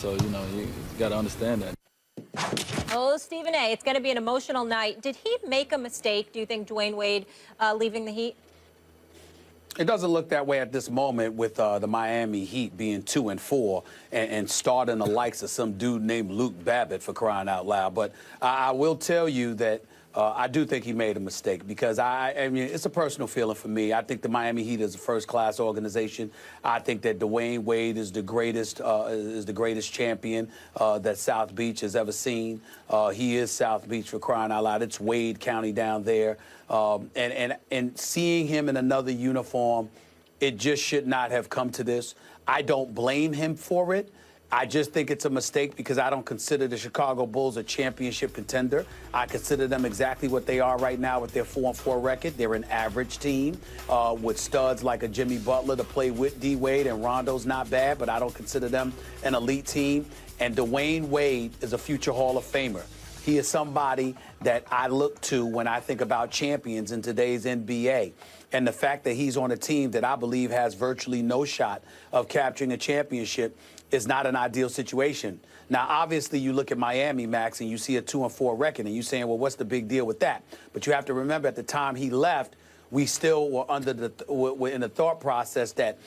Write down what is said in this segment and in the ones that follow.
So, you got to understand that. Oh, Stephen A., it's going to be an emotional night. Did he make a mistake, do you think, Dwyane Wade, leaving the Heat? It doesn't look that way at this moment with the Miami Heat being 2-4 and starting the likes of some dude named Luke Babbitt, for crying out loud. But I will tell you that I do think he made a mistake because, I mean, it's a personal feeling for me. I think the Miami Heat is a first-class organization. I think that Dwyane Wade is the greatest champion that South Beach has ever seen. He is South Beach, for crying out loud. It's Wade County down there. And seeing him in another uniform, it just should not have come to this. I don't blame him for it. I just think it's a mistake because I don't consider the Chicago Bulls a championship contender. I consider them exactly what they are right now with their 4-4 record. They're an average team with studs like a Jimmy Butler to play with D. Wade, and Rondo's not bad, but I don't consider them an elite team. And Dwyane Wade is a future Hall of Famer. He is somebody that I look to when I think about champions in today's NBA. And the fact that he's on a team that I believe has virtually no shot of capturing a championship is not an ideal situation. Now, obviously, you look at Miami, Max, and you see a 2-4 record, and you're saying, well, what's the big deal with that? But you have to remember, at the time he left, we still were in the thought process that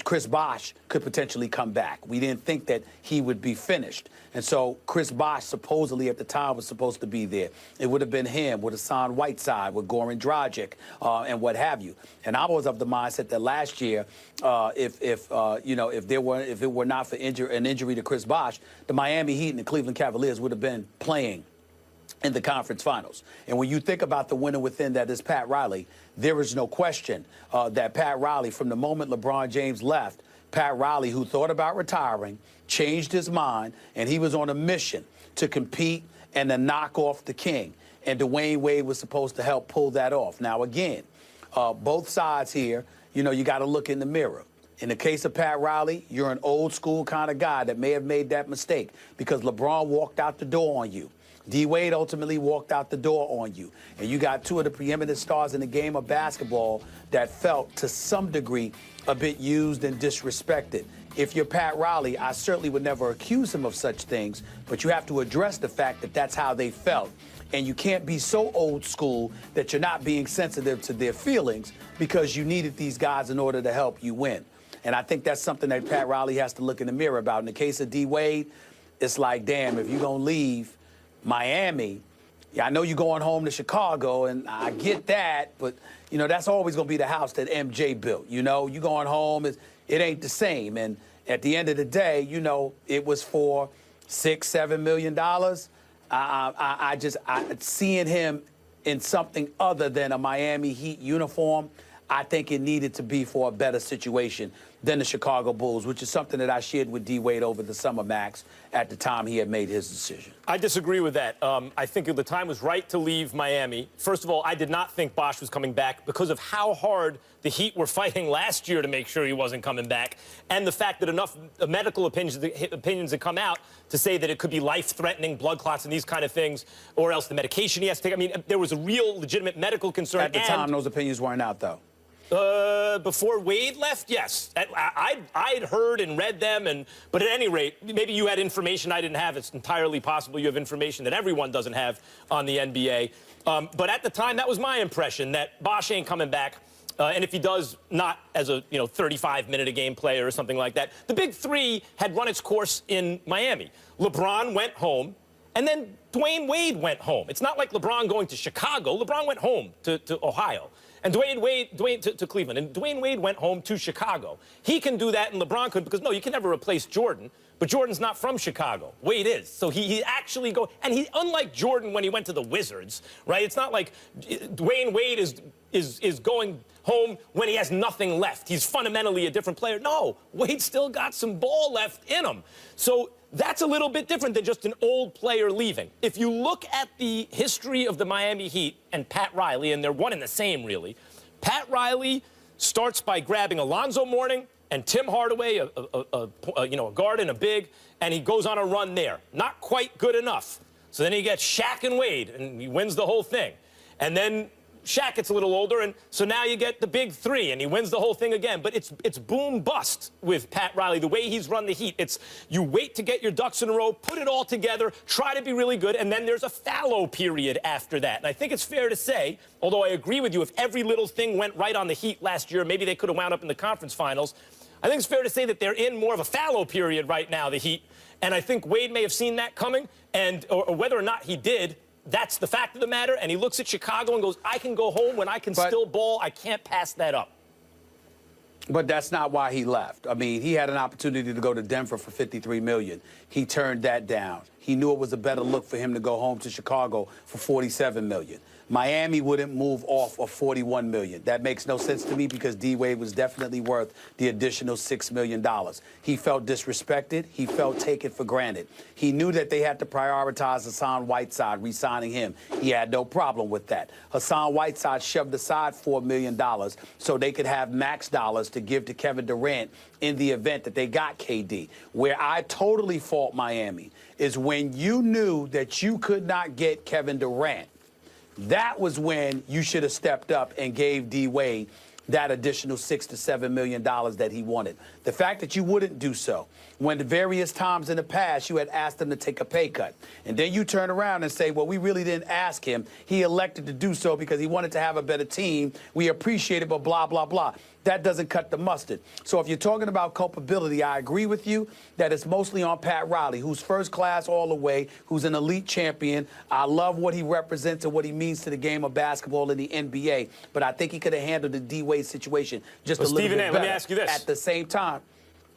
Chris Bosh could potentially come back. We didn't think that he would be finished. And so Chris Bosh supposedly at the time was supposed to be there. It would have been him with Hassan Whiteside, with Goran Dragic, and what have you. And I was of the mindset that last year, if it were not for an injury to Chris Bosh, the Miami Heat and the Cleveland Cavaliers would have been playing in the conference finals. And when you think about the winner within that is Pat Riley, there is no question that Pat Riley, from the moment LeBron James left, Pat Riley, who thought about retiring, changed his mind, and he was on a mission to compete and to knock off the king. And Dwyane Wade was supposed to help pull that off. Now, again, both sides here, you got to look in the mirror. In the case of Pat Riley, you're an old school kind of guy that may have made that mistake because LeBron walked out the door on you. D. Wade ultimately walked out the door on you. And you got two of the preeminent stars in the game of basketball that felt, to some degree, a bit used and disrespected. If you're Pat Riley, I certainly would never accuse him of such things, but you have to address the fact that that's how they felt. And you can't be so old school that you're not being sensitive to their feelings because you needed these guys in order to help you win. And I think that's something that Pat Riley has to look in the mirror about. In the case of D. Wade, it's like, damn, if you're going to leave Miami, yeah, I know you're going home to Chicago, and I get that, but, that's always going to be the house that MJ built. You going home, it ain't the same. And at the end of the day, it was for $6-7 million. Seeing him in something other than a Miami Heat uniform, I think it needed to be for a better situation than the Chicago Bulls, which is something that I shared with D. Wade over the summer, Max, at the time he had made his decision. I disagree with that. I think the time was right to leave Miami. First of all, I did not think Bosh was coming back because of how hard the Heat were fighting last year to make sure he wasn't coming back, and the fact that enough medical opinions had come out to say that it could be life-threatening, blood clots and these kind of things, or else the medication he has to take. I mean, there was a real legitimate medical concern. At the time, those opinions weren't out, though. Before Wade left, yes. I'd heard and read them, but at any rate, maybe you had information I didn't have. It's entirely possible you have information that everyone doesn't have on the NBA. But at the time, that was my impression, that Bosh ain't coming back. And if he does, not as a 35-minute-a-game player or something like that. The Big Three had run its course in Miami. LeBron went home, and then Dwyane Wade went home. It's not like LeBron going to Chicago. LeBron went home to Ohio. And Dwyane to Cleveland. And Dwyane Wade went home to Chicago. He can do that, and LeBron could, because, no, you can never replace Jordan. But Jordan's not from Chicago. Wade is. So he actually and he, unlike Jordan when he went to the Wizards, right? It's not like Dwyane Wade is going home when he has nothing left. He's fundamentally a different player. No, Wade still got some ball left in him. So that's a little bit different than just an old player leaving. If you look at the history of the Miami Heat and Pat Riley, and they're one and the same, really, Pat Riley starts by grabbing Alonzo Mourning and Tim Hardaway, a guard and a big, and he goes on a run there. Not quite good enough. So then he gets Shaq and Wade, and he wins the whole thing. And then Shaq gets a little older, and so now you get the big three, and he wins the whole thing again. But it's boom bust with Pat Riley, the way he's run the Heat. It's you wait to get your ducks in a row, put it all together, try to be really good, and then there's a fallow period after that. And I think it's fair to say, although I agree with you, if every little thing went right on the Heat last year, maybe they could have wound up in the conference finals. I think it's fair to say that they're in more of a fallow period right now, the Heat. And I think Wade may have seen that coming, and or whether or not he did, that's the fact of the matter. And he looks at Chicago and goes, I can go home when I can still ball. I can't pass that up. But that's not why he left. I mean, he had an opportunity to go to Denver for $53 million. He turned that down. He knew it was a better look for him to go home to Chicago for $47 million. Miami wouldn't move off of $41 million. That makes no sense to me because D-Wade was definitely worth the additional $6 million. He felt disrespected. He felt taken for granted. He knew that they had to prioritize Hassan Whiteside, re-signing him. He had no problem with that. Hassan Whiteside shoved aside $4 million so they could have max dollars to give to Kevin Durant in the event that they got KD. Where I totally fault Miami is when you knew that you could not get Kevin Durant. That was when you should have stepped up and gave D-Wade that additional $6 to $7 million that he wanted. The fact that you wouldn't do so when the various times in the past you had asked him to take a pay cut, and then you turn around and say, well, we really didn't ask him. He elected to do so because he wanted to have a better team. We appreciate it, but blah, blah, blah. That doesn't cut the mustard. So if you're talking about culpability, I agree with you that it's mostly on Pat Riley, who's first class all the way, who's an elite champion. I love what he represents and what he means to the game of basketball in the NBA. But I think he could have handled the D-Wade situation just a little bit better. Let me ask you this. At the same time,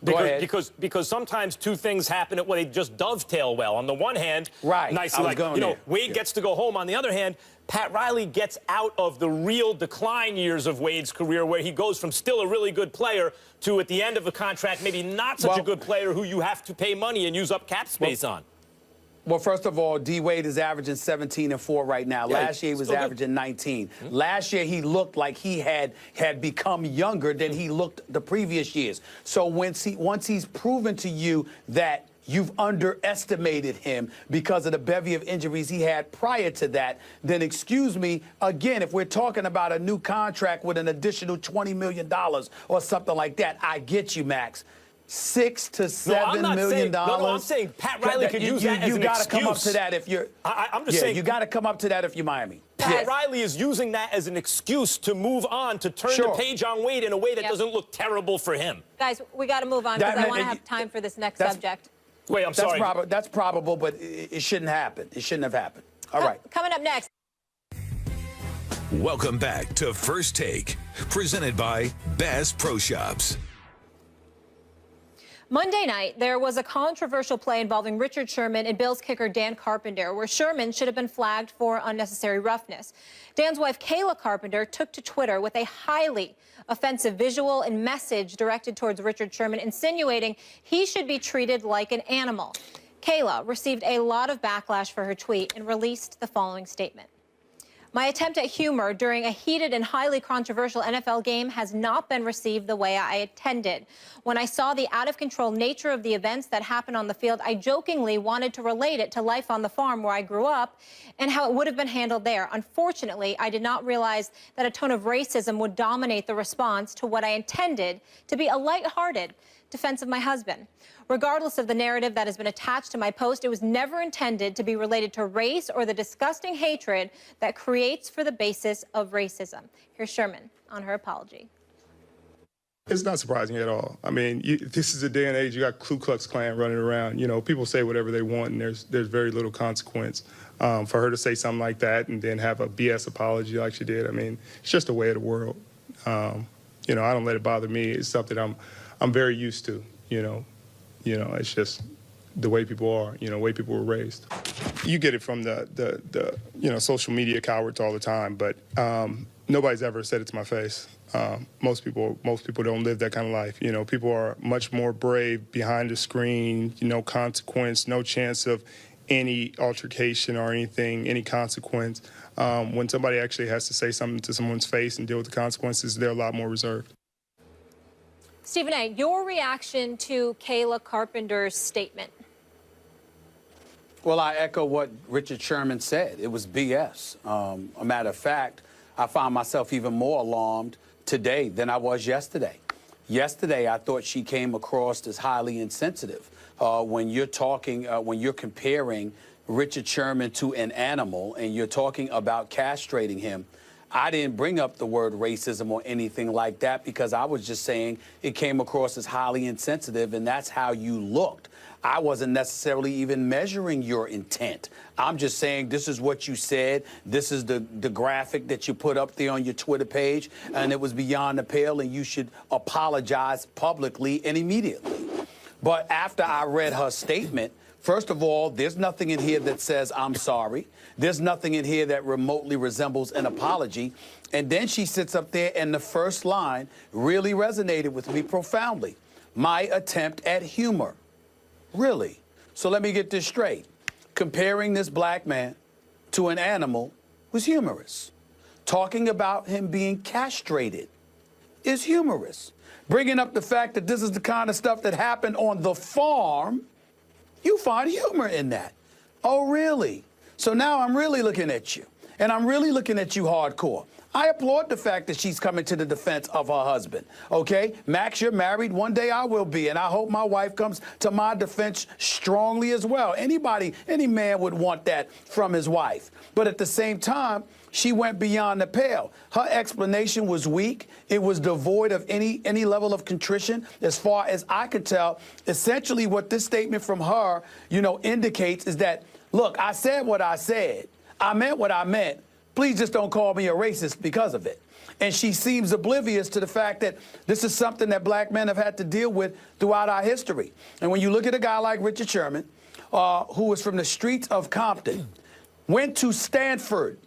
because sometimes two things happen at where they just dovetail well. On the one hand, nicely, like, Wade gets to go home. On the other hand, Pat Riley gets out of the real decline years of Wade's career where he goes from still a really good player to, at the end of a contract, maybe not such a good player who you have to pay money and use up cap space on. Well, first of all, D-Wade is averaging 17 and 4 right now. Yeah, last year he was averaging 19. Last year he looked like he had become younger than he looked the previous years. So once he's proven to you that you've underestimated him because of the bevy of injuries he had prior to that, then excuse me, again, if we're talking about a new contract with an additional $20 million or something like that, I get you, Max. $6 to $7 million. No, I'm saying Pat Riley could use that as an excuse. You got to come up to that if you're. I'm just saying. You got to come up to that if you're Miami. Pat Riley is using that as an excuse to move on, to turn the page on Wade in a way that doesn't look terrible for him. Guys, we got to move on because I want to have time for this next subject. Wait, I'm sorry. That's probable, but it shouldn't happen. It shouldn't have happened. All right. Coming up next. Welcome back to First Take, presented by Bass Pro Shops. Monday night, there was a controversial play involving Richard Sherman and Bills kicker Dan Carpenter, where Sherman should have been flagged for unnecessary roughness. Dan's wife, Kayla Carpenter, took to Twitter with a highly offensive visual and message directed towards Richard Sherman, insinuating he should be treated like an animal. Kayla received a lot of backlash for her tweet and released the following statement. My attempt at humor during a heated and highly controversial NFL game has not been received the way I intended. When I saw the out-of-control nature of the events that happened on the field, I jokingly wanted to relate it to life on the farm where I grew up and how it would have been handled there. Unfortunately, I did not realize that a tone of racism would dominate the response to what I intended to be a lighthearted defense of my husband. Regardless of the narrative that has been attached to my post, it was never intended to be related to race or the disgusting hatred that creates for the basis of racism. Here's Sherman on her apology. It's not surprising at all. I mean, this is a day and age, you got Ku Klux Klan running around. You know, people say whatever they want, and there's very little consequence. For her to say something like that and then have a BS apology like she did, I mean, it's just the way of the world. You know, I don't let it bother me. It's something I'm very used to, you know. You know, it's just the way people are, you know, the way people were raised. You get it from the you know, social media cowards all the time, but nobody's ever said it to my face. Most people don't live that kind of life. You know, people are much more brave behind the screen, no consequence, no chance of any altercation or anything, any consequence. When somebody actually has to say something to someone's face and deal with the consequences, they're a lot more reserved. Stephen A., your reaction to Kayla Carpenter's statement? Well, I echo what Richard Sherman said. It was BS. A matter of fact, I find myself even more alarmed today than I was yesterday. Yesterday, I thought she came across as highly insensitive. When you're talking, when you're comparing Richard Sherman to an animal and you're talking about castrating him, I didn't bring up the word racism or anything like that because I was just saying it came across as highly insensitive, and that's how you looked. I wasn't necessarily even measuring your intent. I'm just saying this is what you said. This is the graphic that you put up there on your Twitter page, and it was beyond the pale, and you should apologize publicly and immediately. But after I read her statement, first of all, there's nothing in here that says I'm sorry. There's nothing in here that remotely resembles an apology. And then she sits up there, and the first line really resonated with me profoundly. My attempt at humor. Really? So let me get this straight. Comparing this black man to an animal was humorous. Talking about him being castrated is humorous. Bringing up the fact that this is the kind of stuff that happened on the farm, you find humor in that. Oh, really? So now I'm really looking at you, and I'm really looking at you hardcore. I applaud the fact that she's coming to the defense of her husband, okay? Max, you're married. One day I will be, and I hope my wife comes to my defense strongly as well. Any man would want that from his wife. But at the same time, she went beyond the pale. Her explanation was weak. It was devoid of any level of contrition. As far as I could tell, essentially what this statement from her, indicates is that, look, I said what I said. I meant what I meant. Please just don't call me a racist because of it. And she seems oblivious to the fact that this is something that black men have had to deal with throughout our history. And when you look at a guy like Richard Sherman, who was from the streets of Compton, went to Stanford,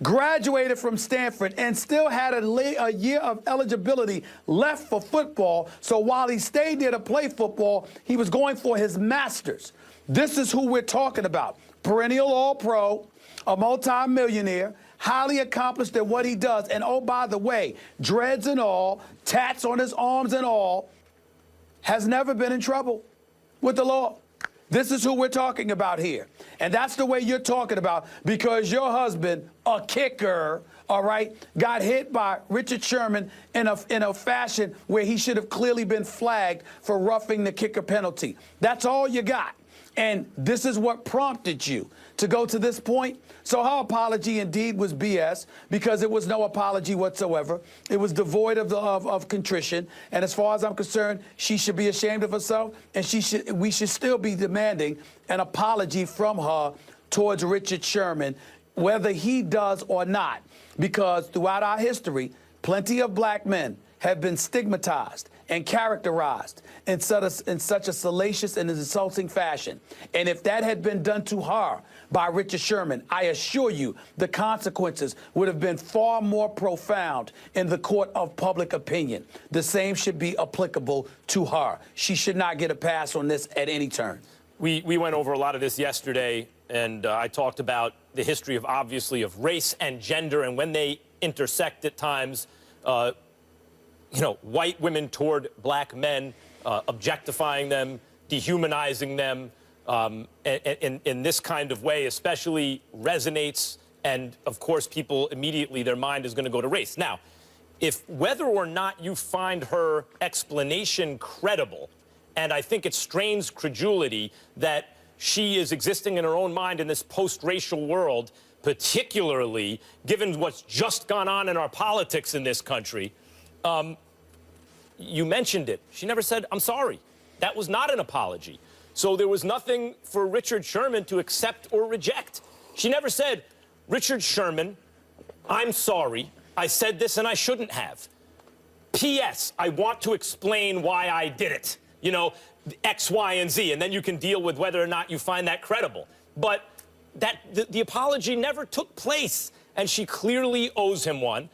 graduated from Stanford, and still had a year of eligibility left for football. So while he stayed there to play football, he was going for his master's. This is who we're talking about. Perennial All-Pro, a multi-millionaire, highly accomplished at what he does. And oh, by the way, dreads and all, tats on his arms and all, has never been in trouble with the law. This is who we're talking about here. And that's the way you're talking about, because your husband, a kicker, all right, got hit by Richard Sherman in a fashion where he should have clearly been flagged for roughing the kicker penalty. That's all you got. And this is what prompted you to go to this point. So her apology indeed was BS, because it was no apology whatsoever. It was devoid of contrition. And as far as I'm concerned, she should be ashamed of herself, and we should still be demanding an apology from her towards Richard Sherman, whether he does or not. Because throughout our history, plenty of black men have been stigmatized and characterized in such a salacious and insulting fashion. And if that had been done to her by Richard Sherman, I assure you the consequences would have been far more profound in the court of public opinion. The same should be applicable to her. She should not get a pass on this at any turn. We went over a lot of this yesterday, and I talked about the history of race and gender, and when they intersect at times, white women toward black men, objectifying them, dehumanizing them in this kind of way especially resonates. And, of course, people immediately, their mind is going to go to race. Now, if whether or not you find her explanation credible, and I think it strains credulity that she is existing in her own mind in this post-racial world, particularly given what's just gone on in our politics in this country, you mentioned it. She never said, I'm sorry. That was not an apology. So there was nothing for Richard Sherman to accept or reject. She never said, Richard Sherman, I'm sorry. I said this and I shouldn't have. P.S. I want to explain why I did it. X, Y, and Z. And then you can deal with whether or not you find that credible. But the apology never took place. And she clearly owes him one.